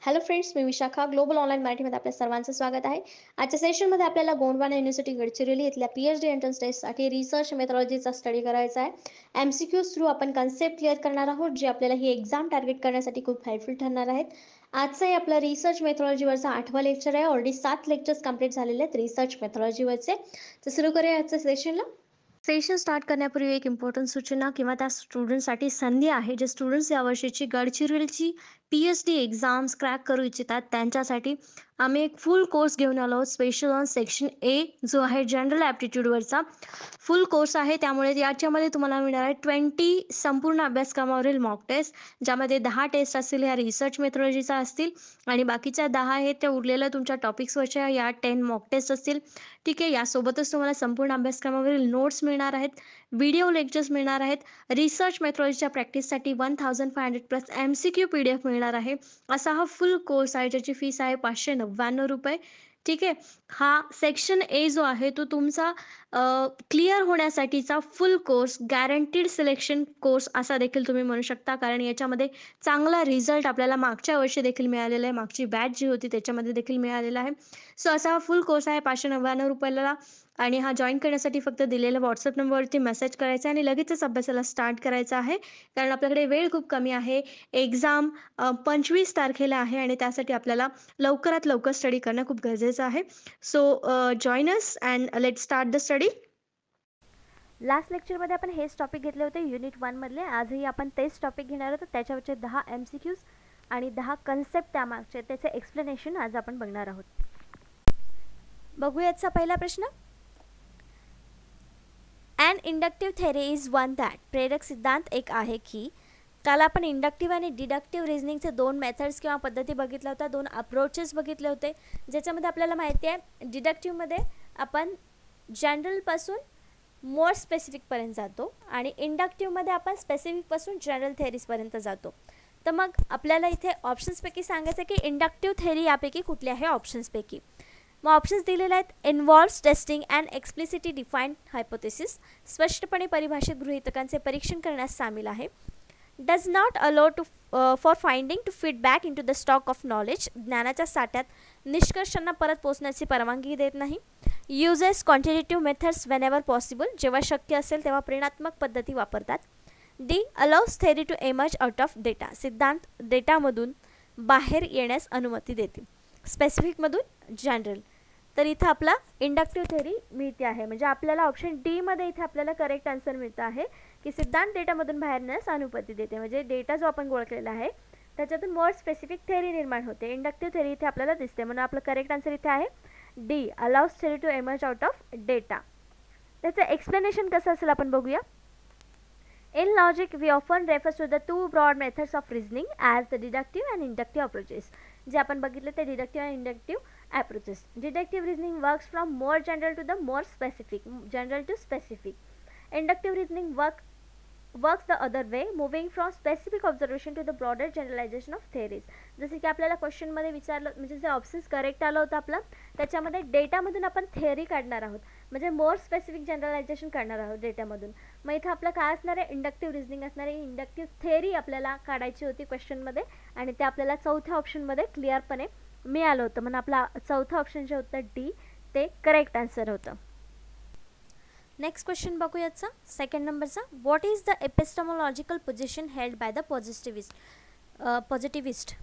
Hello friends, मी Vishakha. Global online मराठीमध्ये आपल्या सर्वांचं स्वागत आहे. आजच्या सेशनमध्ये आपल्याला गोंडवाना युनिव्हर्सिटी गडचिरोली इथल्या पी-एच-डी एंट्रन्स टेस्टसाठी रिसर्च मेथॉलॉजीचा स्टडी करायचा आहे. एम-सी-क्यूज थ्रू आपण कन्सेप्ट क्लिअर करणार आहोत, जे आपल्याला ही एक्झाम टार्गेट करण्यासाठी खूप हेल्पफुल ठरणार आहेत. आजचाही आपला रिसर्च मेथॉलॉजीवरचा 8वा लेक्चर आहे. ऑलरेडी 7 लेक्चर्स कंप्लीट झालेले आहेत रिसर्च मेथॉलॉजीवरचे. तर सुरू करूया आजच्या सेशनला. सेशन स्टार्ट करण्यापूर्वी एक इम्पॉर्टंट सूचना किंवा त्या स्टुडंटसाठी संधी आहे, जे स्टुडंट्स यावर्षीची गडचिरोलीची पी-एच-डी एक्झाम्स क्रॅक करू इच्छितात त्यांच्यासाठी आम्ही एक फुल कोर्स घेऊन आलो आहोत. स्पेशल ऑन सेक्शन ए, जो आहे जनरल ॲप्टिट्यूडवरचा फुल कोर्स आहे. त्यामुळे याच्यामध्ये तुम्हाला मिळणार आहे 20 संपूर्ण अभ्यासक्रमावरील मॉक टेस्ट, ज्यामध्ये 10 टेस्ट असतील ह्या रिसर्च मेथॉलॉजीचा असतील आणि बाकीच्या 10 आहेत त्या उरलेल्या तुमच्या टॉपिक्सवरच्या या 10 मॉक टेस्ट असतील. ठीक आहे. यासोबतच तुम्हाला संपूर्ण अभ्यासक्रमावरील नोट्स मिळणार आहेत, व्हिडिओ लेक्चर्स मिळणार आहेत, रिसर्च मेथॉलॉजीच्या प्रॅक्टिससाठी 1500 प्लस एम-सी-क्यू पी-डी-एफ मिळणार आहे. असा हा फुल कोर्स आहे, ज्याची फीस आहे ₹599. ठीक आहे. हा सेक्शन ए जो आहे तो तुमचा क्लिअर होण्यासाठीचा full course, guaranteed selection course असा देखील तुम्ही म्हणू शकता. कारण याच्यामध्ये चांगला रिझल्ट आपल्याला मागच्या वर्षी देखील मिळालेला आहे. मागची बॅच जी होती त्याच्यामध्ये देखील मिळालेला आहे. सो असा हा फुल कोर्स आहे ₹599 आणि हा जॉइन करण्यासाठी फक्त दिलेल्या WhatsApp नंबरवरती मेसेज करायचा आहे आणि लगेचच अभ्यासाला स्टार्ट करायचा आहे. कारण आपल्याकडे वेळ खूप कमी आहे. एक्झाम 25 तारखेला आहे आणि त्यासाठी आपल्याला लवकरात लवकर स्टडी करणं खूप गरजेचं आहे. So join us and let's start the study. Last लेक्चरमध्ये आपण हेच टॉपिक घेतले होते युनिट 1 मधले. आजही आपण तेच टॉपिक घेणार आहोत. त्याच्यावरचे 10 एम-सी-क्यूज आणि 10 कन्सेप्ट त्यामागचे त्याचे एक्सप्लेनेशन आज आपण बघणार आहोत. बघूयाचा पहिला प्रश्न. And inductive theory is one that. प्रेरक सिद्धांत एक आहे की. काल आपण इंडक्टिव्ह आणि डिडक्टिव्ह रिझनिंगचे 2 मेथड्स किंवा पद्धती बघितल्या होत्या, 2 अप्रोचेस बघितले होते, ज्याच्यामध्ये आपल्याला माहिती आहे डिडक्टिव्हमध्ये आपण जनरलपासून मोर स्पेसिफिकपर्यंत जातो आणि इंडक्टिव्हमध्ये आपण स्पेसिफिकपासून जनरल थेरीजपर्यंत जातो. तर मग आपल्याला इथे ऑप्शन्सपैकी सांगायचं आहे की इंडक्टिव्ह थेरी यापैकी कुठली आहे ऑप्शन्सपैकी. मग ऑप्शन्स दिलेले आहेत. Involves testing and explicitly defined hypothesis. स्पष्टपणे परिभाषित गृहीतकांचे परीक्षण करण्यास सामील आहे. Does not allow to for finding to feedback in to the stock of knowledge. ज्ञानाच्या साठ्यात निष्कर्षांना परत पोहोचण्याची परवानगी देत नाही. Uses quantitative methods whenever possible. जेव्हा शक्य असेल तेव्हा प्रेरणात्मक पद्धती वापरतात. D allows theory to emerge out of data. सिद्धांत डेटामधून बाहेर येण्यास अनुमती देते. स्पेसिफिकमधून जनरल. तर इथं आपला इंडक्टिव्ह थेरी मिळते आहे. म्हणजे आपल्याला ऑप्शन डी मध्ये इथे आपल्याला करेक्ट आन्सर मिळतं आहे की सिद्धांत डेटामधून बाहेर येण्यास अनुमती देते. म्हणजे डेटा जो आपण गोळा केलेला आहे त्याच्यातून मोर स्पेसिफिक थेरी निर्माण होते. इंडक्टिव्ह थेरी इथे आपल्याला दिसते. म्हणून आपलं करेक्ट आन्सर इथे आहे D allows theory to emerge out of data. त्याचं एक्सप्लेनेशन कसं असेल आपण बघूया. In logic, we often refers to the two broad methods of reasoning as the deductive and inductive approaches. जे आपण बघितले ते deductive and inductive approaches. Deductive reasoning works from more general to the more specific, general to specific. Inductive reasoning works the other way, moving from specific observation to the broader generalization of theories. जसे की आपल्याला क्वेश्चनमध्ये विचारलं, म्हणजे जे options correct आलं होतं आपलं त्याच्यामध्ये डेटामधून आपण थेअरी काढणार आहोत, म्हणजे मोर स्पेसिफिक जनरलायझेशन करणार आहोत डेटामधून. मग इथं आपलं काय असणार आहे, इंडक्टिव्ह रिझनिंग असणार आहे. इंडक्टिव्ह थेअरी आपल्याला काढायची होती क्वेश्चनमध्ये आणि ते आपल्याला चौथ्या ऑप्शनमध्ये क्लिअरपणे मिळालं होतं. म्हणून आपला चौथा ऑप्शन जे होतं डी ते करेक्ट आन्सर होतं. नेक्स्ट क्वेश्चन बघू याचा सेकंड नंबरचा. What is the epistemological position held by the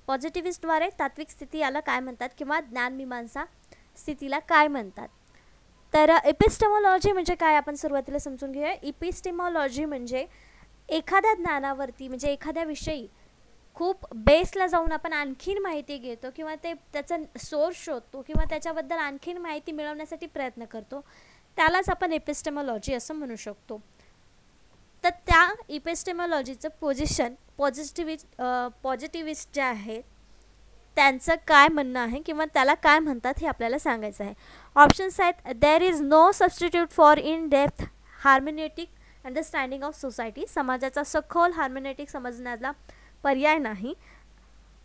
पॉझिटिव्हिस्टद्वारे तात्विक स्थिती याला काय म्हणतात किंवा ज्ञानमीमांसा स्थितीला काय म्हणतात. तर एपिस्टेमॉलॉजी म्हणजे काय आपण सुरुवातीला समजून घेऊया. एपिस्टेमॉलॉजी म्हणजे एखाद्या ज्ञानावरती, म्हणजे एखाद्या विषयी खूप बेसला जाऊन आपण आणखीन माहिती घेतो किंवा ते त्याचा सोर्स शोधतो किंवा त्याच्याबद्दल आणखीन माहिती मिळवण्यासाठी प्रयत्न करतो, त्यालाच आपण एपिस्टेमॉलॉजी असं म्हणू शकतो. तर त्या एपिस्टेमॉलॉजीचं पोझिशन पॉझिटिव्हिस्ट जे आहेत त्यांचं काय म्हणणं आहे किंवा त्याला काय म्हणतात हे आपल्याला सांगायचं आहे. ऑप्शन्स आहेत. There is no substitute for in depth hermeneutic understanding of society. समाजाचा सखोल हार्मोनेटिक समजण्याला पर्याय नाही.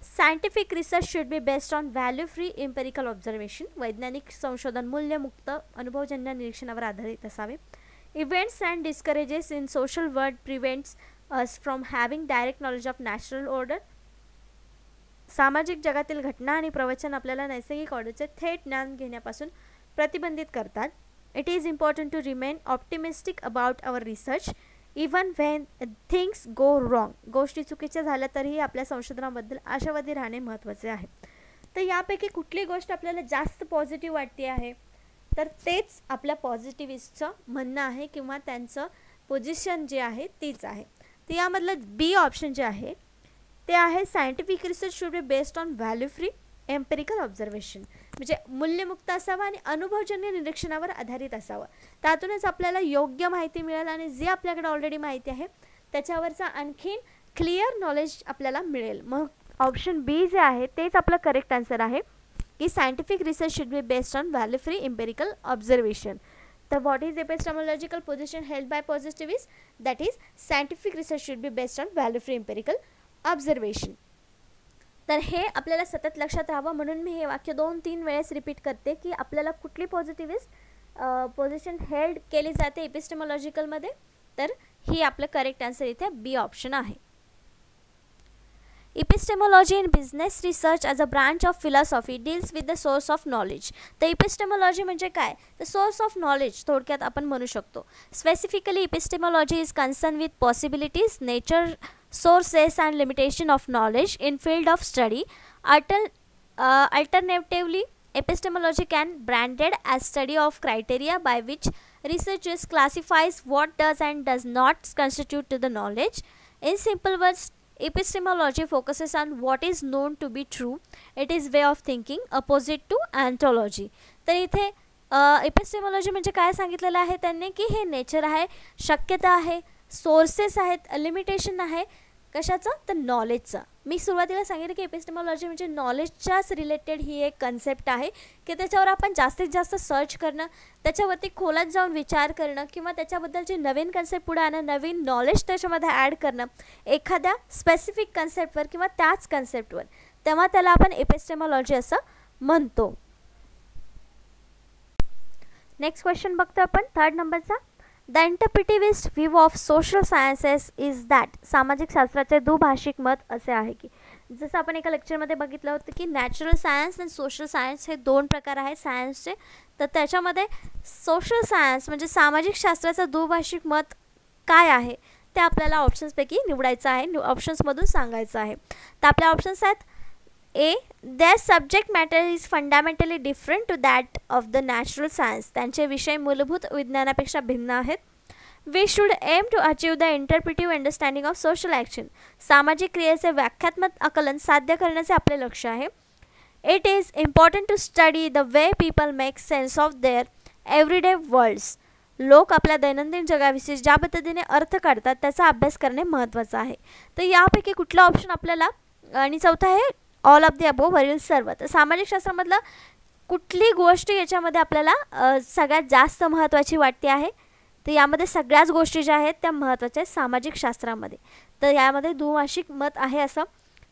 Scientific research should be based on value free empirical observation. वैज्ञानिक संशोधन मूल्यमुक्त अनुभवजन्य निरीक्षणावर आधारित असावे. Events and discourages in social world prevents us from having direct knowledge of natural order. सामाजिक जगातील घटना आणि प्रवचन आपल्याला नैसर्गिक ऑर्डरचे थेट ज्ञान घेण्यापासून प्रतिबंधित करतात. It is important to remain optimistic about our research even when things go wrong. गोष्टी चुकीच्या झाल्या तरीही आपल्या संशोधनाबद्दल आशावादी राहणे महत्त्वाचे आहे. तर यापैकी कुठली गोष्ट आपल्याला जास्त पॉझिटिव्ह वाटते आहे, तर तेच आपल्या पॉझिटिव्हिस्टचं म्हणणं आहे किंवा त्यांचं पोझिशन जे आहे तीच आहे. तर यामधलं बी ऑप्शन जे आहे ते आहे scientific research should be based on value free empirical observation. म्हणजे मूल्यमुक्त असावा आणि अनुभवजन्य निरीक्षणावर आधारित असावं. त्यातूनच आपल्याला योग्य माहिती मिळेल आणि जे आपल्याकडे ऑलरेडी माहिती आहे त्याच्यावरचा आणखीन क्लिअर नॉलेज आपल्याला मिळेल. मग ऑप्शन बी जे आहे तेच आपलं करेक्ट आन्सर आहे की scientific research should be based on value free empirical observation. तर what is epistemological position held by positivist? That is scientific research should be based on value free empirical observation. तर हे आपल्याला सतत लक्षात राहावं म्हणून मी हे वाक्य 2-3 वेळेस रिपीट करते की आपल्याला कुठली पॉझिटिव्हिस्ट पोझिशन हेल्ड केली जाते एपिस्टेमॉलॉजिकलमध्ये. तर ही आपलं करेक्ट आन्सर इथे बी ऑप्शन आहे. Epistemology in business research as a branch of philosophy deals with the source of knowledge. तर epistemology म्हणजे काय? The source of knowledge थोडक्यात आपण म्हणू शकतो. Specifically, epistemology is concerned with possibilities, nature, sources and limitation of knowledge in field of study. Alternatively, epistemology can branded as study of criteria by which researchers classifies what does and does not constitute to the knowledge. In simple words, epistemology focuses on what is known to be true. It is way of thinking opposite to ontology. तर इथे epistemology म्हणजे काय सांगितलेलं आहे त्यांनी की हे nature आहे, शक्यता आहे, सोर्सेस आहेत, लिमिटेशन आहे. कशाचं? तर नॉलेजचं. मी सुरुवातीला सांगितलं की एपिस्टेमॉलॉजी म्हणजे नॉलेजच्याच रिलेटेड ही एक कन्सेप्ट आहे की त्याच्यावर आपण जास्तीत जास्त सर्च करणं, त्याच्यावरती खोलात जाऊन विचार करणं किंवा त्याच्याबद्दलची नवीन कन्सेप्ट पुढे आणणं, नवीन नॉलेज त्याच्यामध्ये ॲड करणं एखाद्या स्पेसिफिक कन्सेप्टवर किंवा त्याच कन्सेप्टवर, तेव्हा त्याला आपण एपिस्टेमॉलॉजी असं म्हणतो. नेक्स्ट क्वेश्चन बघतो आपण 3rd नंबरचा. The interpretivist view of social sciences is that. सामाजिक शास्त्राचे दुभाषिक मत असे आहे की जसं आपण एका लेक्चरमध्ये बघितलं होतं की नॅचरल सायन्स आणि सोशल सायन्स हे 2 प्रकार आहेत सायन्सचे. तर त्याच्यामध्ये सोशल सायन्स म्हणजे सामाजिक शास्त्राचं दुभाषिक मत काय आहे ते आपल्याला ऑप्शन्सपैकी निवडायचं आहे, ऑप्शन्समधून सांगायचं आहे. तर आपल्या ऑप्शन्स आहेत A. Their subject matter is fundamentally different to that of the natural science. त्यांचे विषय मूलभूत विज्ञानापेक्षा भिन्न आहेत. We should aim to achieve the interpretive understanding of social action. सामाजिक क्रियेचे व्याख्यात्मक आकलन साध्य करण्याचे आपले लक्ष आहे. It is important to study the way people make sense of their everyday worlds. लोक आपल्या दैनंदिन जगाविषयी ज्या पद्धतीने अर्थ काढतात त्याचा अभ्यास करणे महत्त्वाचं आहे. तर यापैकी कुठला ऑप्शन आपल्याला, आणि चौथा आहे ऑल ऑफ द अबोव वरील सर्व. तर सामाजिक शास्त्रामधलं कुठली गोष्ट याच्यामध्ये आपल्याला सगळ्यात जास्त महत्त्वाची वाटते आहे? तर यामध्ये सगळ्याच गोष्टी ज्या आहेत त्या महत्त्वाच्या आहेत सामाजिक शास्त्रामध्ये. तर यामध्ये दुभाषिक मत आहे असं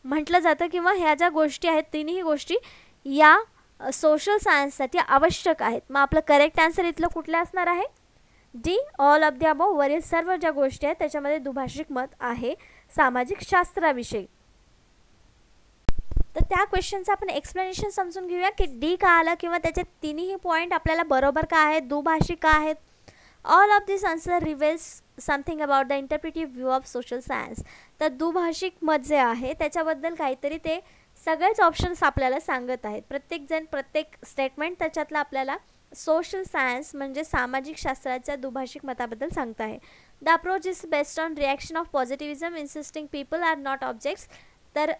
म्हटलं जातं किंवा ह्या ज्या गोष्टी आहेत तिन्ही गोष्टी या सोशल सायन्ससाठी आवश्यक आहेत. मग आपलं करेक्ट आन्सर इथलं कुठलं असणार आहे? D. All of the above वरील सर्व ज्या गोष्टी आहेत त्याच्यामध्ये दुभाषिक मत आहे सामाजिक शास्त्राविषयी. तर त्या क्वेश्चनचं आपण एक्सप्लेनेशन समजून घेऊया की डी का आला किंवा त्याचे तिन्ही पॉईंट आपल्याला बरोबर का आहेत, दुभाषिक का आहेत. All of this answer reveals something about the interpretive view of social science. तर दुभाषिक मत जे आहे त्याच्याबद्दल काहीतरी ते सगळेच ऑप्शन्स आपल्याला सांगत आहेत. प्रत्येकजण प्रत्येक स्टेटमेंट त्याच्यातलं आपल्याला सोशल सायन्स म्हणजे सामाजिक शास्त्राच्या दुभाषिक मताबद्दल सांगत आहे. The approach is based on reaction of positivism insisting people are not objects. तर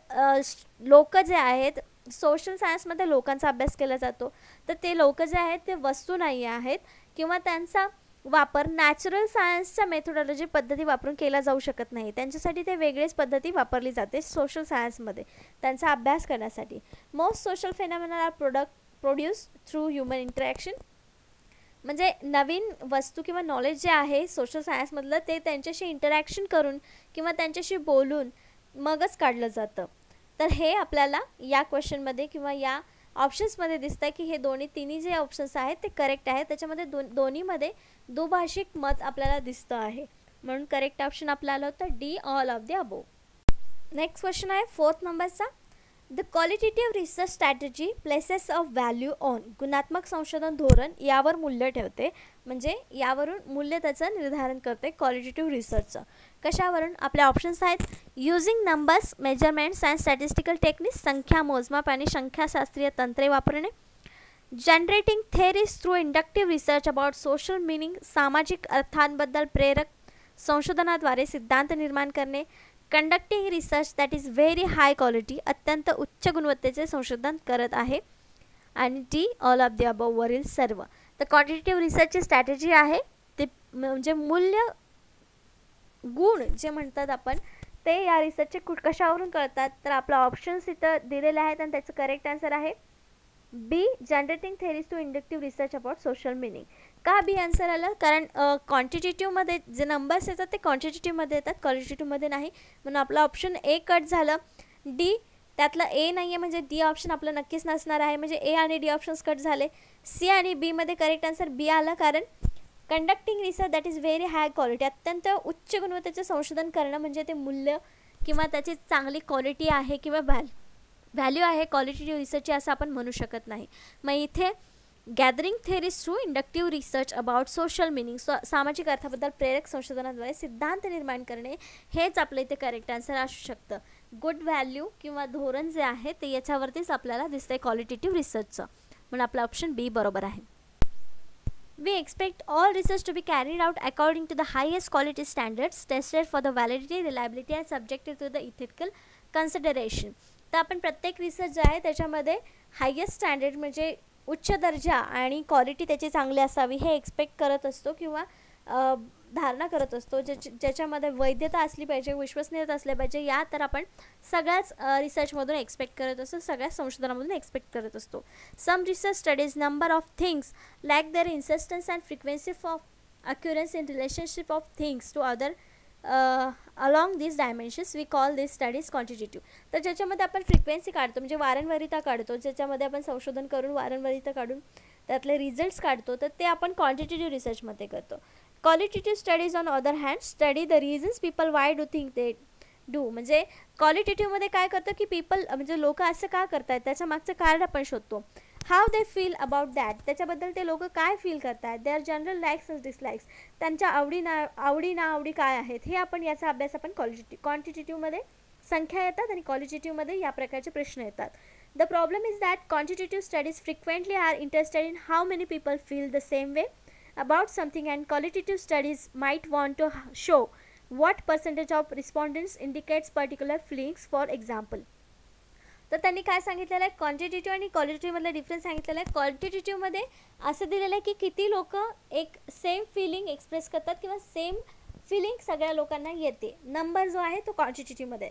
लोक जे आहेत सोशल सायन्समध्ये लोकांचा अभ्यास केला जातो, तर ते लोक जे आहेत ते वस्तू नाही आहेत किंवा त्यांचा वापर नॅचरल सायन्सच्या मेथोडॉलॉजी पद्धती वापरून केला जाऊ शकत नाही. त्यांच्यासाठी ते वेगळीच पद्धती वापरली जाते सोशल सायन्समध्ये त्यांचा अभ्यास करण्यासाठी. Most social phenomena are produce through human interaction. म्हणजे नवीन वस्तू किंवा नॉलेज जे आहे सोशल सायन्समधलं ते त्यांच्याशी इंटरॅक्शन करून किंवा त्यांच्याशी बोलून मगच काढलं जातं. तर हे आपल्याला या क्वेश्चनमध्ये किंवा या ऑप्शन्समध्ये दिसतं आहे की हे तिन्ही जे ऑप्शन्स आहेत ते करेक्ट आहेत. त्याच्यामध्ये दोन्हीमध्ये दुभाषिक मत आपल्याला दिसतं आहे. म्हणून करेक्ट ऑप्शन आपल्याला होतं D. All of the above. Next question आहे 4th नंबरचा. The qualitative research strategy places of value on गुणात्मक संशोधन धोरण यावर मूल्य ठेवते, म्हणजे यावरून मूल्य त्याचं निर्धारण करते क्वालिटेटिव्ह रिसर्चचं. कशावरून? आपले ऑप्शन्स आहेत using numbers, measurements and statistical techniques, संख्या मोजमाप आणि संख्याशास्त्रीय तंत्रे वापरणे. Generating theories through inductive research about social meaning, सामाजिक अर्थांबद्दल प्रेरक संशोधनाद्वारे सिद्धांत निर्माण करणे. Conducting research that is very high quality, अत्यंत उच्च गुणवत्तेचे संशोधन करत आहे. आणि D all of the above वरील सर्व. तर क्वांटिटेटिव्ह रिसर्चची स्ट्रॅटेजी आहे ते म्हणजे मूल्य गुण जे म्हणतात आपण ते या रिसर्चचे कशावरून कळतात, तर आपला ऑप्शन्स इथं दिलेले आहेत आणि त्याचं करेक्ट आन्सर आहे B, generating theories to inductive research about social meaning. का बी आन्सर आलं? कारण क्वांटिटेटिव्हमध्ये जे नंबर्स येतात ते क्वांटिटेटिव्हमध्ये येतात, क्वालिटेटिव्हमध्ये नाही, म्हणून आपलं ऑप्शन ए कट झालं. डी त्यातलं ए नाही आहे म्हणजे डी ऑप्शन आपलं नक्कीच नसणार आहे, म्हणजे ए आणि डी ऑप्शन्स कट झाले. सी आणि बीमध्ये करेक्ट आन्सर बी आला, कारण conducting research that is very high quality, अत्यंत उच्च गुणवत्तेचे संशोधन करणं म्हणजे ते मूल्य किंवा त्याची चांगली क्वालिटी आहे किंवा व्हॅल्यू आहे क्वालिटेटिव्ह रिसर्चची असं आपण म्हणू शकत नाही. मग इथे gathering theories through inductive research about social meaning, सामाजिक अर्थाबद्दल प्रेरक संशोधनाद्वारे सिद्धांत निर्माण करणे हेच आपलं इथे करेक्ट आन्सर असू शकतं. गुड व्हॅल्यू किंवा धोरण जे आहे ते याच्यावरतीच आपल्याला दिसतंय क्वालिटेटिव्ह रिसर्चचं, म्हणून आपला ऑप्शन बी बरोबर आहे. We expect all research to be carried out according to the highest quality standards, tested for the validity, reliability and subjected to the ethical consideration. तर आपण प्रत्येक रिसर्च जे आहे त्याच्यामध्ये हायेस्ट स्टँडर्ड म्हणजे उच्च दर्जा आणि क्वालिटी त्याची चांगली असावी हे एक्सपेक्ट करत असतो किंवा धारणा करत असतो, ज्याच्यामध्ये वैधता असली पाहिजे, विश्वसनीयता असली पाहिजे, या तर आपण सगळ्याच रिसर्चमधून एक्सपेक्ट करत असतो, सगळ्याच संशोधनामधून एक्सपेक्ट करत असतो. Some research studies number of things lack their insistence and frequency of occurrence in relationship of things to other along this dimensions we call this studies quantitative. तर ज्याच्यामध्ये आपण फ्रिक्वेन्सी काढतो म्हणजे वारंवारिता काढतो, ज्याच्यामध्ये आपण संशोधन करून वारंवारिता काढून त्यातले रिझल्ट्स काढतो, तर ते आपण क्वांटिटेटिव्ह रिसर्चमध्ये करतो. Qualitative studies on other hand study the reasons people why do think they do, म्हणजे क्वालिटेटिव्हमध्ये काय करतं की पीपल म्हणजे लोक असं का करतात त्याच्या मागचं कारण आपण शोधतो. How they feel about that, त्याच्याबद्दल ते लोक काय फील करतात. Their general likes and dislikes, त्यांच्या आवडी नावडी काय आहेत हे आपण याचा अभ्यास आपण क्वांटिटेटिव्हमध्ये संख्या येतात आणि क्वालिटेटिव्हमध्ये या प्रकारचे प्रश्न येतात. The problem is that quantitative studies frequently are interested in how many people feel the same way about something, and qualitative studies might want to show what percentage of respondents indicates particular feelings. For example, तर त्यांनी काय सांगितलेलं आहे, quantitative आणि क्वालिटेटिव्हमधला difference सांगितलेला आहे. क्वालिटेटिव्हमध्ये असं दिलेलं आहे की किती लोक एक सेम फिलिंग एक्सप्रेस करतात किंवा सेम फिलिंग सगळ्या लोकांना येते. नंबर जो आहे तो क्वांटिटेटिव्हमध्ये.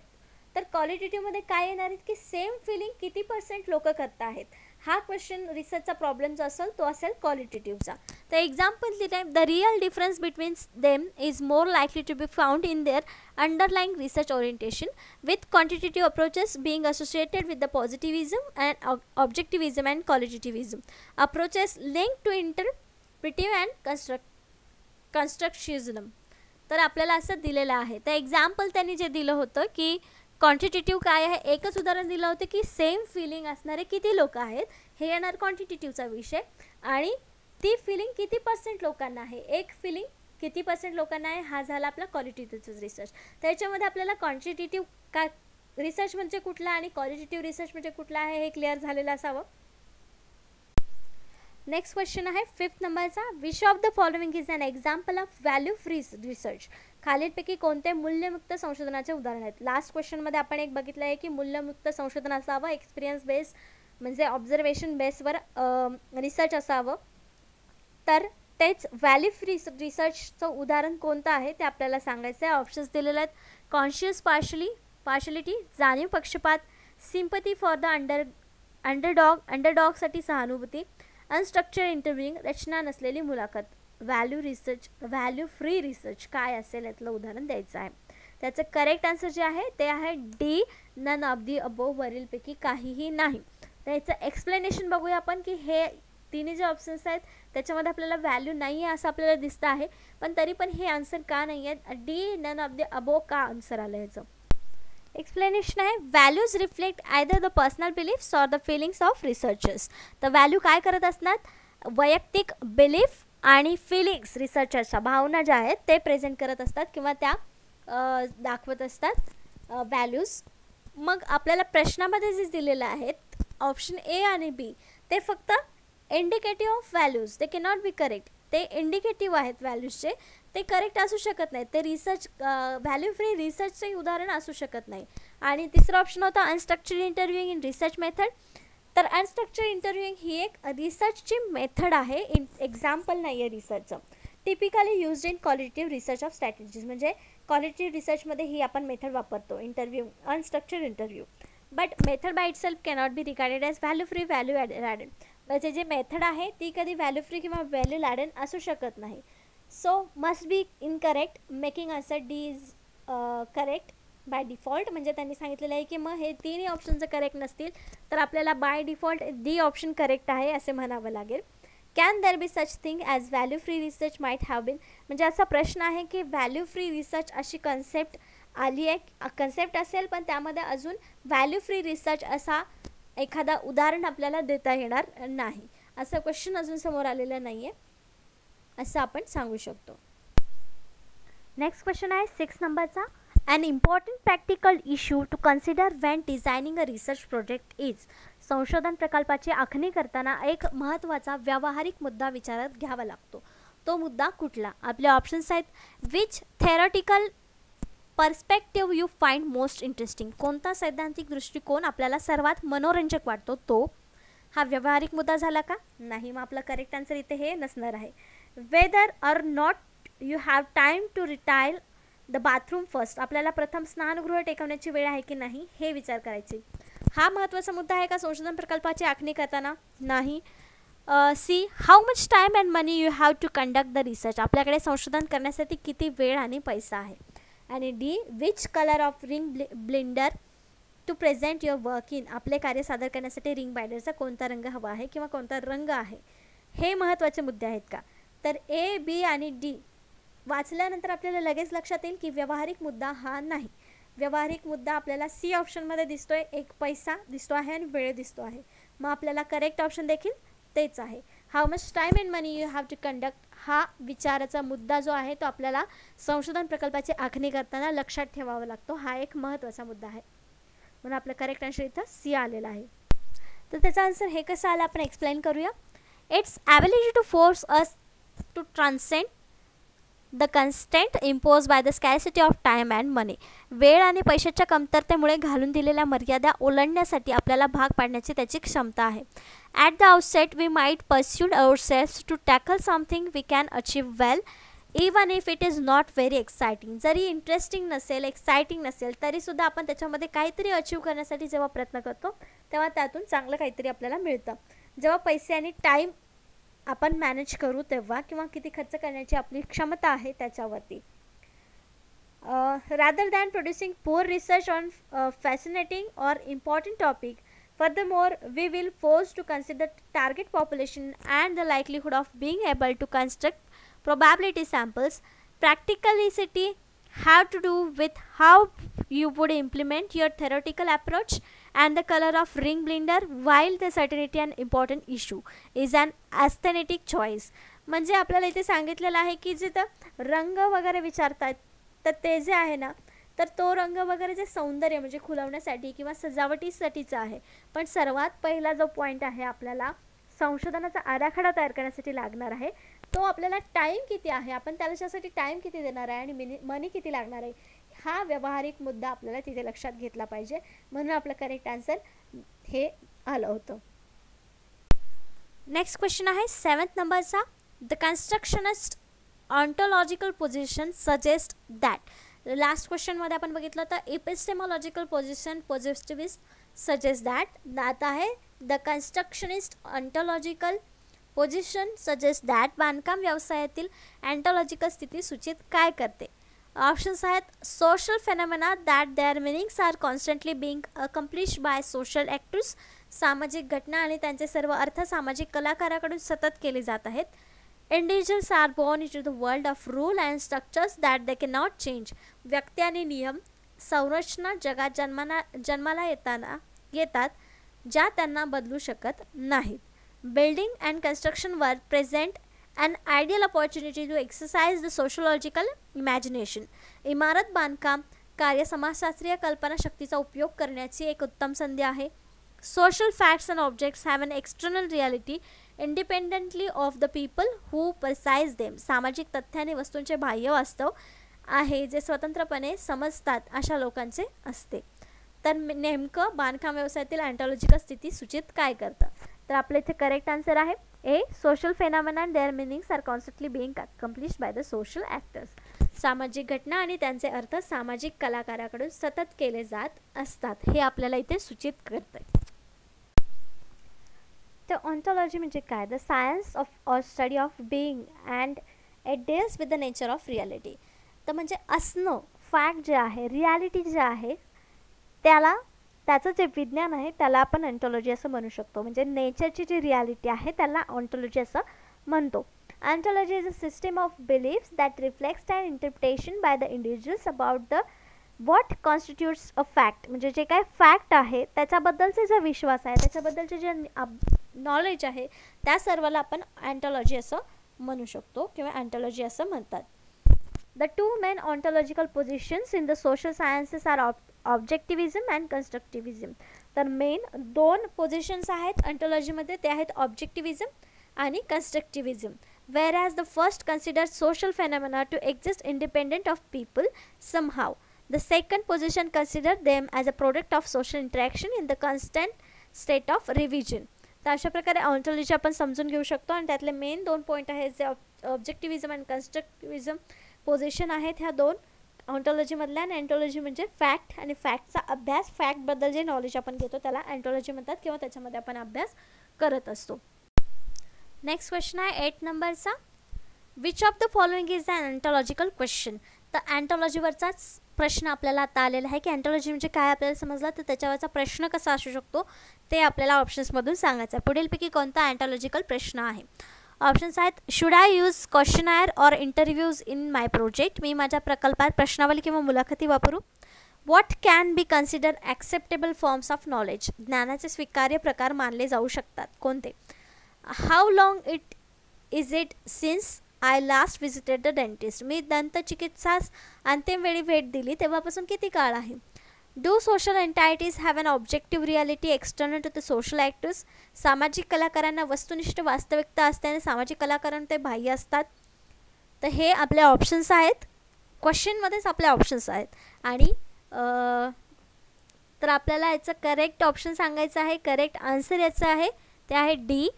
तर क्वालिटेटिव्हमध्ये काय येणार आहेत की सेम फिलिंग किती % लोक करत आहेत. हा क्वेश्चन रिसर्चचा प्रॉब्लेम जो असेल तो असेल क्वालिटेटिव्हचा. तर एक्झाम्पल दिलं आहे, the real difference between them is more likely to be found in their underlying research orientation with quantitative approaches being associated with the positivism and objectivism and qualitativism approaches link to interpretive and constructivism. तर आपल्याला असं दिलेलं आहे. तर example त्यांनी जे दिलं होतं की क्वांटिटेटिव्ह काय आहे, एकच उदाहरण दिलं होतं की सेम फिलिंग असणारे किती लोक आहेत हे येणार क्वांटिटेटिव्हचा विषय, आणि ती फिलिंग किती % लोकांना आहे, एक फिलिंग किती % लोकांना आहे, हा झाला आपला क्वालिटेटिव्ह रिसर्च. त्याच्यामध्ये आपल्याला क्वांटिटेटिव्ह काय रिसर्च म्हणजे कुठला आणि क्वालिटेटिव्ह रिसर्च म्हणजे कुठला आहे हे क्लिअर झालेलं असावं. नेक्स्ट क्वेश्चन आहे 5th नंबरचा, which of the following is an example of value free research. खालीलपैकी कोणते मूल्यमुक्त संशोधनाचे उदाहरण आहेत. लास्ट क्वेश्चनमध्ये आपण एक बघितलं आहे की मूल्यमुक्त संशोधन असावं, एक्सपिरियन्स बेस म्हणजे ऑब्झर्वेशन बेसवर रिसर्च असावं. तर तेच व्हॅल्यू फ्री रिसर्चचं उदाहरण कोणतं आहे ते आपल्याला सांगायचं आहे. ऑप्शन्स दिलेले आहेत, कॉन्शियस पार्शलिटी, जाणीव पक्षपात, सिम्पथी फॉर द अंडरडॉगसाठी सहानुभूती, अनस्ट्रक्चर्ड इंटरव्ह्यूइंग, रचना नसलेली मुलाखत. व्हॅल्यू फ्री रिसर्च काय असेल यातलं उदाहरण द्यायचं आहे. त्याचं करेक्ट आन्सर जे आहे ते आहे D, none of the above वरीलपैकी काहीही नाही. त्याचं एक्सप्लेनेशन बघूया आपण की हे तिन्ही जे ऑप्शन्स आहेत त्याच्यामध्ये आपल्याला व्हॅल्यू नाही आहे असं आपल्याला दिसतं आहे, पण तरी पण हे आन्सर का नाही आहेत, D none of the above का आन्सर आलं याचं. एक्सप्लेनेशन आहे values reflect either the personal beliefs or the feelings of researchers. तर व्हॅल्यू काय करत असतात, वैयक्तिक बिलीफ आणि फिलिंग्स, रिसर्चर्सच्या भावना ज्या आहेत ते प्रेझेंट करत असतात किंवा त्या दाखवत असतात व्हॅल्यूज. मग आपल्याला प्रश्नामध्ये जे दिलेलं आहेत ऑप्शन ए आणि बी ते फक्त इंडिकेटिव्ह ऑफ व्हॅल्यूज, ते कॅनॉट बी करेक्ट. ते इंडिकेटिव्ह आहेत व्हॅल्यूजचे, ते करेक्ट असू शकत नाही. ते रिसर्च व्हॅल्यू फ्री रिसर्चचे उदाहरण असू शकत नाही. आणि तिसरा ऑप्शन होता unstructured interviewing in research method. तर अनस्ट्रक्चर्ड इंटरव्ह्यूइंग ही एक रिसर्चची मेथड आहे, एक्झाम्पल नाही आहे रिसर्चचं. Typically used in qualitative research of strategies, म्हणजे क्वालिटेटिव्ह रिसर्चमध्ये ही आपण मेथड वापरतो, interview unstructured interview. But method by itself cannot be regarded as value free value added. म्हणजे जे मेथड आहे ती कधी व्हॅल्यू फ्री किंवा व्हॅल्यू ॲडेड असू शकत नाही. So must be incorrect, making answer D is correct by default. म्हणजे त्यांनी सांगितलेलं आहे की मग हे तिन्ही ऑप्शन जर करेक्ट नसतील तर आपल्याला by default D option correct आहे असे म्हणावं लागेल. Can there be such thing as value free research might have been. म्हणजे असा प्रश्न आहे की व्हॅल्यू फ्री रिसर्च अशी कन्सेप्ट आली आहे, कन्सेप्ट असेल पण त्यामध्ये अजून व्हॅल्यू फ्री रिसर्च असा एखादा उदाहरण आपल्याला देता येणार नाही, असं क्वेश्चन अजून समोर आलेलं नाही आहे असं आपण सांगू शकतो. नेक्स्ट क्वेश्चन आहे 6 नंबरचा. An important practical issue to consider when designing a research project is. संशोधन प्रकल्पाची आखणी करताना एक महत्त्वाचा व्यावहारिक मुद्दा विचारात घ्यावा लागतो. तो मुद्दा कुठला? आपले ऑप्शन्स आहेत. Which theoretical perspective you find most interesting. कोणता सैद्धांतिक दृष्टिकोन आपल्याला सर्वात मनोरंजक वाटतो तो. हा व्यावहारिक मुद्दा झाला का? नाही. मग आपला करेक्ट आन्सर इथे हे नसणार आहे. Whether or not you have time to retire the bathroom first. आपल्याला प्रथम स्नानगृह टेकवण्याची वेळ आहे की नाही हे विचार करायचे. हा महत्त्वाचा मुद्दा आहे का संशोधन प्रकल्पाची आखणी करताना? नाही. See how much time and money you have to conduct the research. आपल्याकडे संशोधन करण्यासाठी किती वेळ आणि पैसा आहे. आणि D which colour of ring blender to present your work in. आपले कार्य सादर करण्यासाठी रिंग बाइंडरचा कोणता रंग हवा आहे किंवा कोणता रंग आहे, हे महत्त्वाचे मुद्दे आहेत का? तर ए, बी आणि डी वाचल्यानंतर आपल्याला लगेच लक्षात येईल की व्यावहारिक मुद्दा हा नाही. व्यावहारिक मुद्दा आपल्याला सी ऑप्शनमध्ये दिसतोय, एक पैसा दिसतो आहे आणि वेळ दिसतो आहे. मग आपल्याला करेक्ट ऑप्शन देखील तेच आहे. How much time and money you have to conduct हा विचाराचा मुद्दा जो आहे तो आपल्याला संशोधन प्रकल्पाची आखणी करताना लक्षात ठेवावा लागतो. हा एक महत्त्वाचा मुद्दा आहे, म्हणून आपलं करेक्ट आन्सर इथं सी आलेला आहे. तर त्याचा आन्सर हे कसं आलं आपण एक्सप्लेन करूया. Its ability to force us to transcend the constant impose by the scarcity of time and money. वेळ आणि पैशाच्या कमतरतेमुळे घालून दिलेल्या मर्यादा ओलांडण्यासाठी आपल्याला भाग पाडण्याची त्याची क्षमता आहे. At the outset we might persuade ourselves to tackle something we can achieve well even if it is not very exciting. जरी इंटरेस्टिंग नसेल, एक्साइटिंग नसेल, तरीसुद्धा आपण त्याच्यामध्ये काहीतरी अचीव करण्यासाठी जेव्हा प्रयत्न करतो तेव्हा त्यातून चांगलं काहीतरी आपल्याला मिळतं. जेव्हा पैसे आणि टाईम आपण मॅनेज करू तेव्हा, किंवा किती खर्च करण्याची आपली क्षमता आहे त्याच्यावरती. Rather than producing poor research on fascinating or important topic. Furthermore, we will force to consider target population and the likelihood of being able to construct probability samples. Practicality have to do with how you would implement your theoretical approach and the color of ring blender, while the certainty and important issue is an aesthetic choice. म्हणजे आपल्याला इथे सांगितलेलं आहे की जिथं रंग वगैरे विचारतात तर ते जे आहे ना, तर तो रंग वगैरे जे सौंदर्य म्हणजे खुलवण्यासाठी किंवा सजावटीसाठीचा आहे. पण सर्वात पहिला जो पॉईंट आहे आपल्याला संशोधनाचा आराखडा तयार करण्यासाठी लागणार आहे तो आपल्याला टाईम किती आहे, आपण त्याच्यासाठी टाईम किती देणार आहे आणि मनी किती लागणार आहे, हा व्यावहारिक मुद्दा आपल्याला तिथे लक्षात घेतला पाहिजे. म्हणून आपलं करेक्ट आन्सर हे आलं होतं. नेक्स्ट क्वेश्चन आहे 7th नंबरचा. The constructionist ontological position suggest that. Last क्वेश्चनमध्ये आपण बघितलं तर epistemological position positivist suggest that. आता आहे the constructionist ontological position suggest that. बांधकाम व्यवसायातील अँटॉलॉजिकल स्थिती सूचित काय करते? ऑप्शन्स आहेत. Social phenomena that their meanings are constantly being accomplish by social actors. सामाजिक घटना आणि त्यांचे सर्व अर्थ सामाजिक कलाकाराकडून सतत केले जात आहेत. Individuals are born into the world of rule and structures that they cannot change. व्यक्ती आणि नियम संरचना जगात जन्माला येतात ज्या त्यांना बदलू शकत नाहीत. Building and construction work present an ideal opportunity to exercise the sociological imagination. इमारत बांधकाम कार्य समाजशास्त्रीय कल्पनाशक्तीचा उपयोग करण्याची एक उत्तम संधी आहे. Social facts and objects have an external reality independently of the people who perceive them. सामाजिक तथ्य आणि वस्तूंचे बाह्य वास्तव आहे जे स्वतंत्रपणे समजतात अशा लोकांचे असते. तर नेमकं बांधकाम व्यवसायातील अँटॉलॉजिकल स्थिती सूचित काय करतं? तर आपल्या इथे करेक्ट आन्सर आहे A. Social phenomena and their meanings are constantly being accomplished by the social actors. सामाजिक घटना आणि त्यांचे अर्थ सामाजिक कलाकाराकडून सतत केले जात असतात हे आपल्याला इथे सूचित करते. तर ऑन्टॉलॉजी म्हणजे काय? The science of or study of being and it deals with the nature of reality. तर म्हणजे असणं, फॅक्ट जे आहे, रियालिटी जे आहे, त्याचं जे विज्ञान आहे त्याला आपण ऑन्टॉलॉजी असं म्हणू शकतो. म्हणजे नेचरची जी रियालिटी आहे त्याला ऑन्टॉलॉजी असं म्हणतो. Ontology is a system of beliefs that reflects and interpretation by the individuals about the what constitutes a fact. म्हणजे जे काय फॅक्ट आहे त्याच्याबद्दलचे जे विश्वास आहे, त्याच्याबद्दलचे जे नॉलेज आहे, त्या सर्वाला आपण ऑन्टॉलॉजी असं म्हणू शकतो किंवा ऑन्टॉलॉजी असं म्हणतात. The two main ontological positions in the social sciences are objectivism and constructivism. तर मेन दोन पोझिशन्स आहेत ऑन्टॉलॉजीमध्ये, ते आहेत ऑब्जेक्टिव्हिझम आणि कन्स्ट्रक्टिव्हिझम. whereas the first considers social phenomena to exist independent of people somehow. The second position considers them as a product of social interaction in the constant state of revision. तर अशा प्रकारे ऑन्टॉलॉजी आपण समजून घेऊ शकतो आणि त्यातले मेन दोन पॉईंट आहेत जे ऑब्जेक्टिव्हिझम अँड कन्स्ट्रक्टिव्हिझम पोझिशन आहेत ह्या दोन ऑन्टॉलॉजीमधल्या. आणि अँटॉलॉजी म्हणजे फॅक्ट आणि फॅक्टचा अभ्यास, फॅक्टबद्दल जे नॉलेज आपण घेतो त्याला अँटॉलॉजी म्हणतात किंवा त्याच्यामध्ये आपण अभ्यास करत असतो. नेक्स्ट क्वेश्चन आहे 8 नंबरचा. Which of the following is an ontological question. तर अँटॉलॉजीवरचाच प्रश्न आपल्याला आता आलेला आहे की अँटॉलॉजी म्हणजे काय आपल्याला समजलं, तर त्याच्यावरचा प्रश्न कसा असू शकतो ते आपल्याला ऑप्शन्समधून सांगायचं आहे. पुढीलपैकी कोणता अँटॉलॉजिकल प्रश्न आहे? ऑप्शन्स आहेत should I use questionnaire or interviews in my project. मी माझ्या प्रकल्पात प्रश्नावली किंवा मुलाखती वापरू. What can be consider acceptable forms of knowledge. ज्ञानाचे स्वीकार्य प्रकार मानले जाऊ शकतात कोणते? How long is it since I last visited the dentist. मी दंतचिकित्सास अंतिम वेळी भेट दिली तेव्हापासून किती काळ आहे? Do social entities have an objective reality external to the social actors. सामाजिक कलाकारांना वस्तुनिष्ठ वास्तविकता असते आणि सामाजिक कलाकारांना ते बाह्य असतात. तर हे आपले ऑप्शन्स आहेत, क्वेश्चनमध्येच आपले ऑप्शन्स आहेत. आणि तर आपल्याला याचं करेक्ट ऑप्शन सांगायचं आहे. करेक्ट आन्सर याचं आहे ते आहे डी.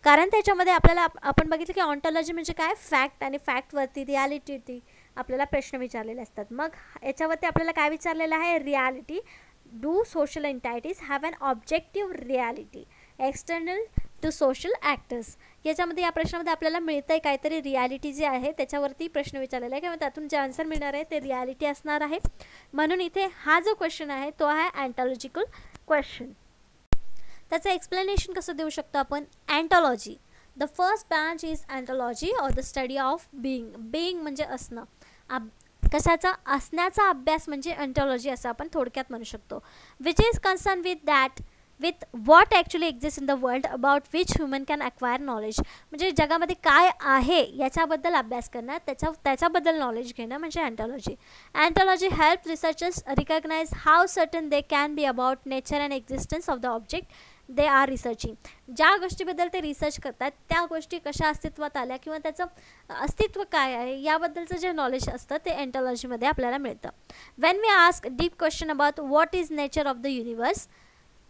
कारण त्याच्यामध्ये आपल्याला आपण बघितलं की ऑन्टॉलॉजी म्हणजे काय, फॅक्ट, आणि फॅक्टवरती रियालिटी आपल्याला प्रश्न विचारलेले असतात. मग याच्यावरती आपल्याला काय विचारलेलं आहे? Reality. Do social entities have an objective reality external to social actors. याच्यामध्ये या प्रश्नामध्ये आपल्याला मिळतं आहे काहीतरी रियालिटी जे आहे त्याच्यावरती प्रश्न विचारलेला आहे किंवा त्यातून जे आन्सर मिळणार आहे ते रियालिटी असणार आहे. म्हणून इथे हा जो क्वेश्चन आहे तो आहे अँटॉलॉजिकल क्वेश्चन. त्याचं एक्सप्लेनेशन कसं देऊ शकतो आपण? Ontology the first branch is ontology or the study of being. Being म्हणजे असणं, कशाचा? असण्याचा अभ्यास म्हणजे अँटॉलॉजी असं आपण थोडक्यात म्हणू शकतो. Which is concern with what actually exist in the world about which human can acquire knowledge. म्हणजे जगामध्ये काय आहे याच्याबद्दल अभ्यास करणं, त्याच्याबद्दल नॉलेज घेणं म्हणजे ontology. Ontology help researchers recognise how certain they can be about nature and existence of the object they are researching. ज्या गोष्टीबद्दल ते रिसर्च करतात त्या गोष्टी कशा अस्तित्वात आल्या किंवा त्याचं अस्तित्व काय आहे याबद्दलचं जे नॉलेज असतं ते अँटॉलॉजीमध्ये आपल्याला मिळतं. When we ask deep question about what is nature of the universe,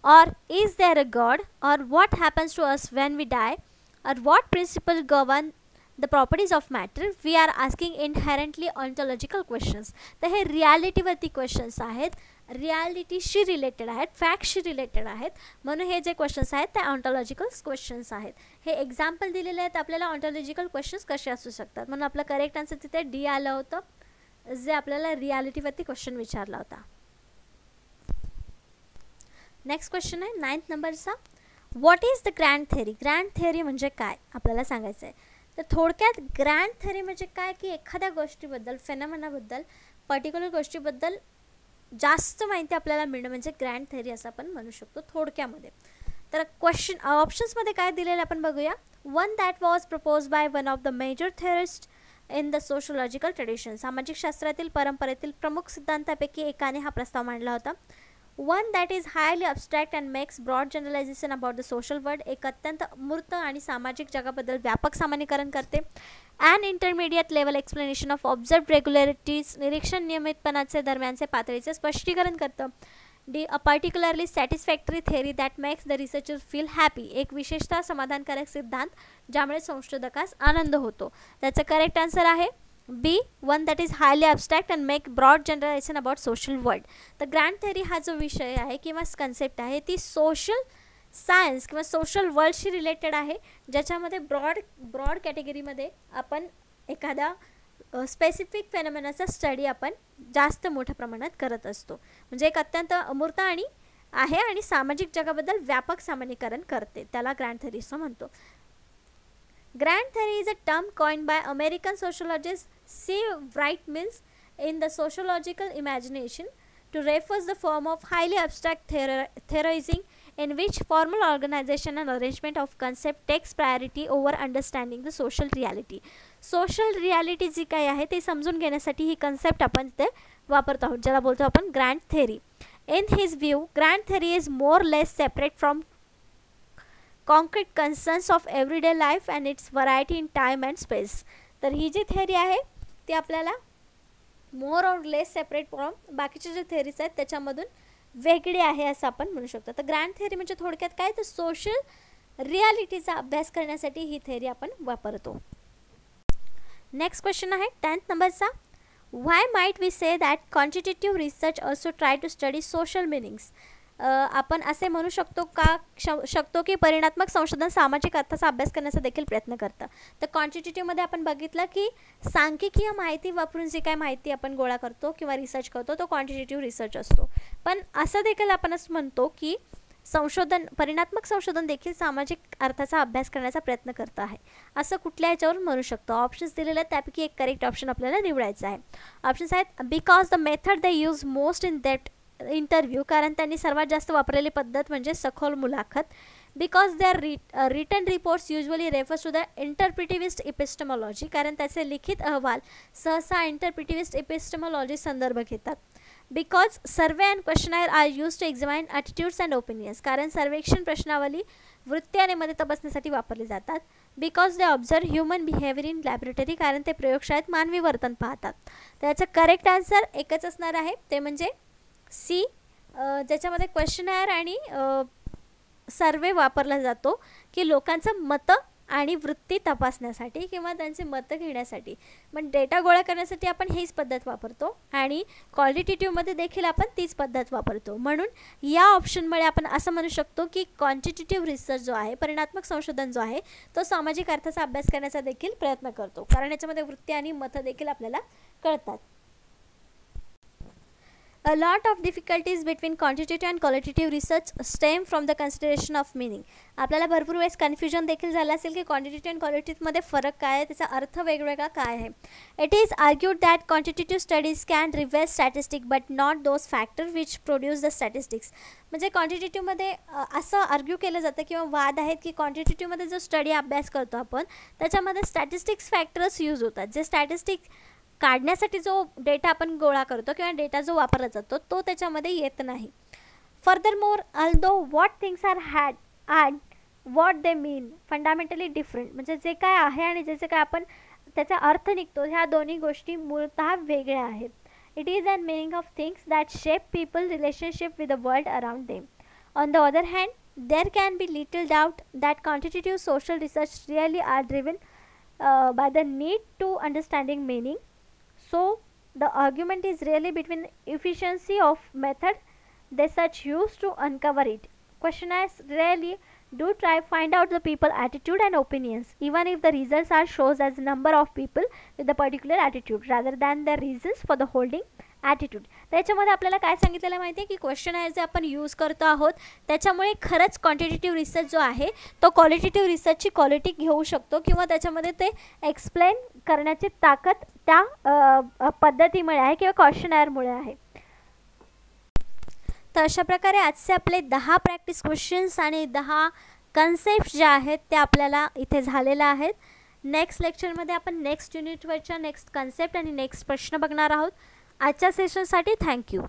or is there a God, or what happens to us when we die, or what principles govern the properties of matter, we are asking inherently ontological questions. तर हे रियालिटीवरती questions आहेत, रियालिटीशी related आहेत, फॅक्टशी related आहेत. म्हणून हे जे questions आहेत ते ऑन्टॉलॉजिकल क्वेश्चन्स आहेत. हे एक्झाम्पल दिलेले आहेत आपल्याला ऑन्टॉलॉजिकल क्वेश्चन्स कसे असू शकतात. म्हणून आपलं करेक्ट आन्सर तिथे डी आलं होतं जे आपल्याला रियालिटीवरती क्वेश्चन विचारला होता. नेक्स्ट क्वेश्चन आहे 9th नंबरचा. What is the grand theory. Grand theory म्हणजे काय आपल्याला सांगायचं आहे. तर थोडक्यात ग्रँड थेअरी म्हणजे काय की एखाद्या गोष्टीबद्दल, फेनॉमेनाबद्दल, पर्टिक्युलर गोष्टीबद्दल जास्त माहिती आपल्याला मिळणं म्हणजे ग्रँड थेअरी असं आपण म्हणू शकतो थोडक्यामध्ये. तर क्वेश्चन ऑप्शन्समध्ये काय दिलेलं आपण बघूया. One that was propose by one of the major theorist in the sociological tradition. सामाजिक शास्त्रातील परंपरेतील प्रमुख सिद्धांतापैकी एकाने हा प्रस्ताव मांडला होता. One that is highly abstract and makes broad generalisation about the social world. एक अत्यंत मूर्त आणि सामाजिक जगाबद्दल व्यापक सामान्यीकरण करते. And intermediate level explanation of observed regularities. निरीक्षण नियमितपणाचे दरम्यानचे पातळीचे स्पष्टीकरण करतं. D a particularly satisfactory theory that makes the researcher feel happy. एक विशेषतः समाधानकारक सिद्धांत ज्यामुळे संशोधकास आनंद होतो. त्याचं करेक्ट आन्सर आहे B, one that is highly abstract and make broad generalisation about social world. तर ग्रँड थेअरी हा जो विषय आहे किंवा कन्सेप्ट आहे ती सोशल सायन्स किंवा सोशल वर्ल्डशी रिलेटेड आहे, ज्याच्यामध्ये ब्रॉड कॅटेगरीमध्ये आपण एखादा स्पेसिफिक फेनॉमेनाचा स्टडी आपण जास्त मोठ्या प्रमाणात करत असतो. म्हणजे एक अत्यंत अमूर्त आणि आहे आणि सामाजिक जगाबद्दल व्यापक सामान्यीकरण करते, त्याला ग्रँड थेअरी असं म्हणतो. Grand theory is a term coined by American sociologist C. Wright Mills in the sociological imagination to refer the form of highly abstract theorizing in which formal organization and arrangement of concept takes priority over understanding the social reality. Social reality जी काही आहे ते समजून घेण्यासाठी ही concept आपण ते वापरतो आहोत, ज्याला बोलतो आपण grand theory. In his view, grand theory is more or less separate from concrete concerns of everyday life and its variety in time and space. तर ही जी थेअरी आहे ती आपल्याला मोर और लेस सेपरेट फ्रॉम बाकीचे जे थेअरीज आहेत त्याच्यामधून वेगळी आहे असं आपण म्हणू शकतो. तर ग्रँड थेअरी म्हणजे थोडक्यात काय, तर सोशल रियालिटीचा अभ्यास करण्यासाठी ही थेअरी आपण वापरतो. नेक्स्ट क्वेश्चन आहे 10th नंबरचा. Why might we say that quantitative research also try to study social meanings. आपण असे म्हणू शकतो की परिणात्मक संशोधन सामाजिक अर्थाचा अभ्यास करण्याचा देखील प्रयत्न करतं. तर क्वांटिटेटिव्हमध्ये आपण बघितलं की सांख्यिकीय माहिती वापरून जी काय माहिती आपण गोळा करतो किंवा रिसर्च करतो तो क्वांटिटेटिव्ह रिसर्च असतो. पण असं देखील आपण असं म्हणतो की परिणात्मक संशोधन देखील सामाजिक अर्थाचा अभ्यास करण्याचा प्रयत्न करत आहे. असं कुठल्या याच्यावरून म्हणू शकतो. ऑप्शन्स दिलेले आहेत त्यापैकी एक करेक्ट ऑप्शन आपल्याला निवडायचं आहे. ऑप्शन्स आहेत because the method they use most in that interview, कारण त्यांनी सर्वात जास्त वापरलेली पद्धत म्हणजे सखोल मुलाखत. Because their written reports usually refers to the interpretivist epistemology, कारण त्याचे लिखित अहवाल सहसा इंटरप्रिटिव्हिस्ट इपिस्टेमॉलॉजी संदर्भ घेतात. Because survey and questionnaire are use to examine attitudes and opinions, कारण सर्वेक्षण प्रश्नावली वृत्ती आणि मते तपासण्यासाठी वापरली जातात. Because they observe human behaviour in laboratory, कारण ते प्रयोगशाळेत मानवी वर्तन पाहतात. त्याचं करेक्ट आन्सर एकच असणार आहे, ते म्हणजे सी, ज्याच्यामध्ये क्वेश्चनायर आणि सर्वे वापरला जातो की लोकांचं मतं आणि वृत्ती तपासण्यासाठी किंवा त्यांचे मतं घेण्यासाठी. पण डेटा गोळा करण्यासाठी आपण हीच पद्धत वापरतो आणि क्वालिटेटिव्हमध्ये देखील आपण तीच पद्धत वापरतो. म्हणून या ऑप्शनमुळे आपण असं म्हणू शकतो की क्वांटिटेटिव्ह रिसर्च जो आहे, परिणात्मक संशोधन जो आहे, तो सामाजिक अर्थाचा अभ्यास करण्याचा देखील प्रयत्न करतो, कारण याच्यामध्ये वृत्ती आणि मतं देखील आपल्याला कळतात. A lot of difficulties between quantitative and qualitative research stem from the consideration of meaning. आपल्याला भरपूर वेळेस कन्फ्युजन देखील झालं असेल की क्वांटिटेटिव्ह आणि क्वालिटेटिव्हमध्ये फरक काय आहे, त्याचा अर्थ वेगवेगळा काय आहे. It is argued that quantitative studies can reveal statistic but not those factor which produce the statistics. म्हणजे क्वांटिटेटिव्हमध्ये असं आर्ग्यू केलं जातं किंवा वाद आहेत की क्वांटिटेटिव्हमध्ये जो स्टडी अभ्यास करतो आपण त्याच्यामध्ये स्टॅटिस्टिक्स फॅक्टर्स यूज होतात. जे स्टॅटिस्टिक काढण्यासाठी जो डेटा आपण गोळा करतो किंवा डेटा जो वापरला जातो तो त्याच्यामध्ये येत नाही. Furthermore although what things are had and what they mean fundamentally different, म्हणजे जे काय आहे आणि ज्याचे काय आपण त्याचा अर्थ निघतो ह्या दोन्ही गोष्टी मूलतः वेगळ्या आहेत. It is and meaning of things that shape people relationship with the world around them. On the other hand there can be little doubt that quantitative social research really are driven by the need to understanding meaning. So the argument is really between efficiency of method they such use to uncover it. Questionnaires really do try find out the people attitude and opinions, even if the results are shows as number of people with a particular attitude rather than the reasons for the holding attitude. त्याच्यामध्ये आपल्याला काय सांगितलेलं माहिती आहे की questionnaire जे आपण use करतो आहोत त्याच्यामुळे खरंच क्वांटिटेटिव्ह रिसर्च जो आहे तो क्वालिटेटिव्ह रिसर्चची क्वालिटी घेऊ शकतो किंवा त्याच्यामध्ये ते एक्सप्लेन करण्याची ताकद त्या पद्धतीमुळे आहे किंवा क्वेश्चनायरमुळे आहे. तर अशा प्रकारे आजचे आपले 10 प्रॅक्टिस क्वेश्चन्स आणि 10 कन्सेप्ट ज्या आहेत त्या आपल्याला इथे झालेल्या आहेत. नेक्स्ट लेक्चरमध्ये आपण नेक्स्ट युनिटवरच्या नेक्स्ट कन्सेप्ट आणि नेक्स्ट प्रश्न बघणार आहोत. आजच्या सेशनसाठी थँक्यू.